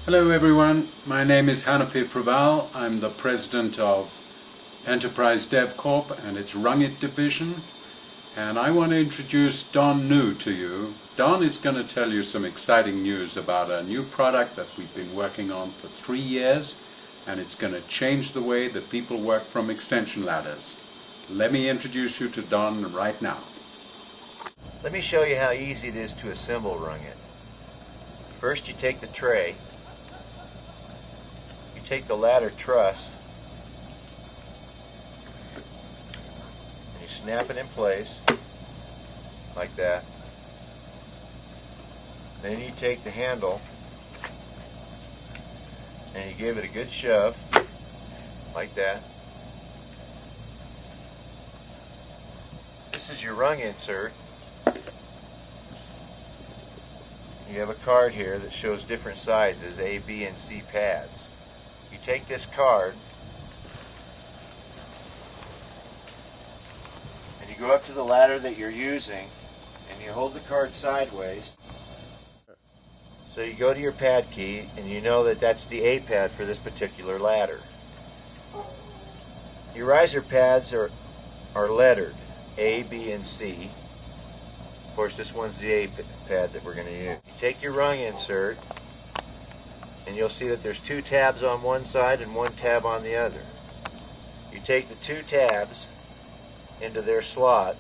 Hello everyone, my name is Hanafi Fraval. I'm the president of Enterprise Dev Corp and its RUNG-IT division, and I want to introduce Don New to you. Don is going to tell you some exciting news about a new product that we've been working on for 3 years, and it's going to change the way that people work from extension ladders. Let me introduce you to Don right now. Let me show you how easy it is to assemble RUNG-IT. First you take the tray, take the ladder truss, and you snap it in place like that. Then you take the handle and you give it a good shove like that. This is your rung insert. You have a card here that shows different sizes, A, B, and C pads. You take this card and you go up to the ladder that you're using and you hold the card sideways. So you go to your pad key and you know that that's the A pad for this particular ladder. Your riser pads are lettered A, B, and C. Of course, this one's the A pad that we're going to use. You take your rung insert and you'll see that there's 2 tabs on one side and 1 tab on the other. You take the 2 tabs into their slot,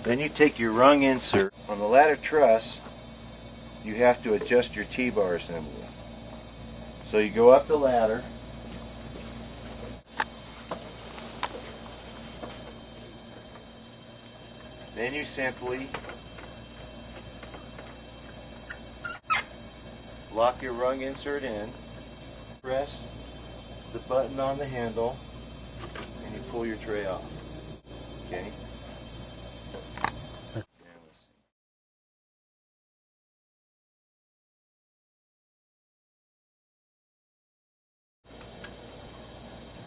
then you take your rung insert. On the ladder truss, you have to adjust your T-bar assembly. So you go up the ladder, then you simply lock your rung insert in, press the button on the handle, and you pull your tray off. Okay?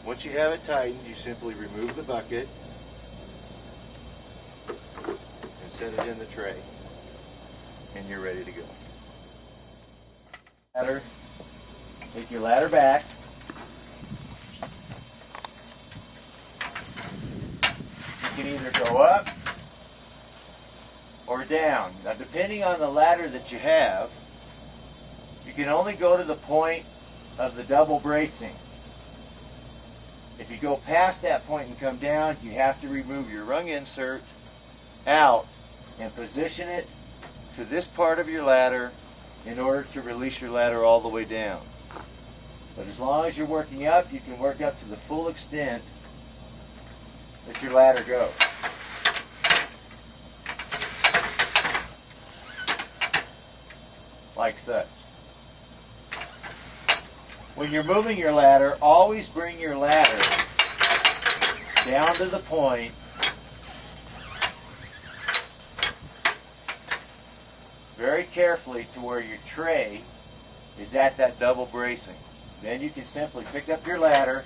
Once you have it tightened, you simply remove the bucket and set it in the tray, and you're ready to go. Ladder. Take your ladder back. You can either go up or down. Now, depending on the ladder that you have, you can only go to the point of the double bracing. If you go past that point and come down, you have to remove your rung insert out and position it to this part of your ladder in order to release your ladder all the way down. But as long as you're working up, you can work up to the full extent that your ladder goes. Like such. When you're moving your ladder, always bring your ladder down to the point very carefully to where your tray is at that double bracing. Then you can simply pick up your ladder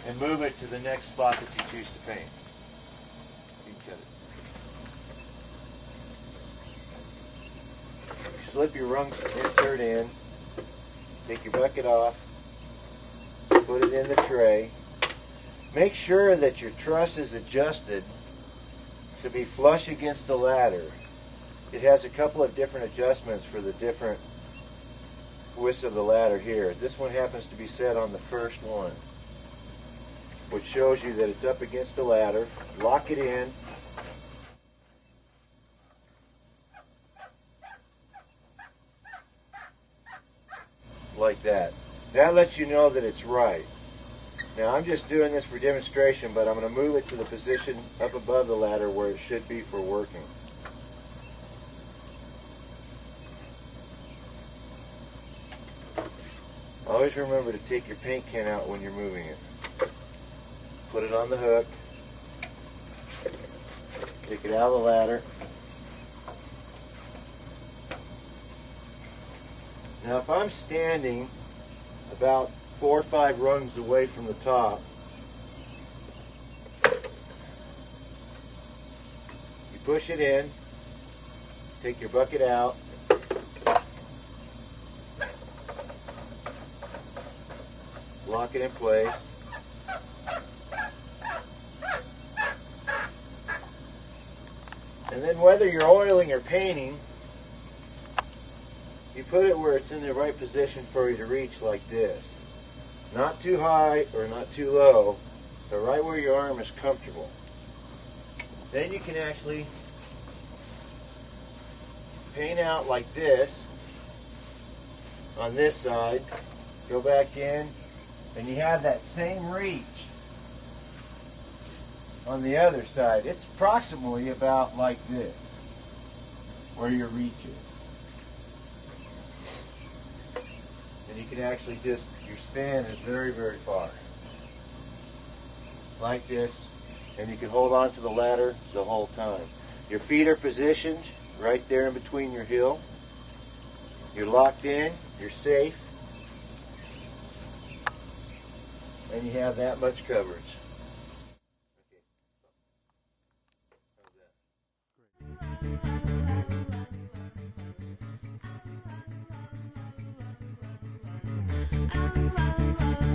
and move it to the next spot that you choose to paint. You can cut it. Slip your rung insert in, take your bucket off, put it in the tray. Make sure that your truss is adjusted to be flush against the ladder. It has a couple of different adjustments for the different widths of the ladder here. This one happens to be set on the first one, which shows you that it's up against the ladder. Lock it in. Like that. That lets you know that it's right. Now I'm just doing this for demonstration, but I'm going to move it to the position up above the ladder where it should be for working. Always remember to take your paint can out when you're moving it. Put it on the hook. Take it out of the ladder. Now if I'm standing about 4 or 5 rungs away from the top, you push it in, take your bucket out, lock it in place. And then whether you're oiling or painting, you put it where it's in the right position for you to reach, like this. Not too high or not too low, but right where your arm is comfortable. Then you can actually paint out like this on this side, go back in, and you have that same reach on the other side. It's approximately about like this, where your reach is. And you can actually just, your span is very, very far. Like this, and you can hold on to the ladder the whole time. Your feet are positioned right there in between your heel. You're locked in, you're safe, and you have that much coverage. I'm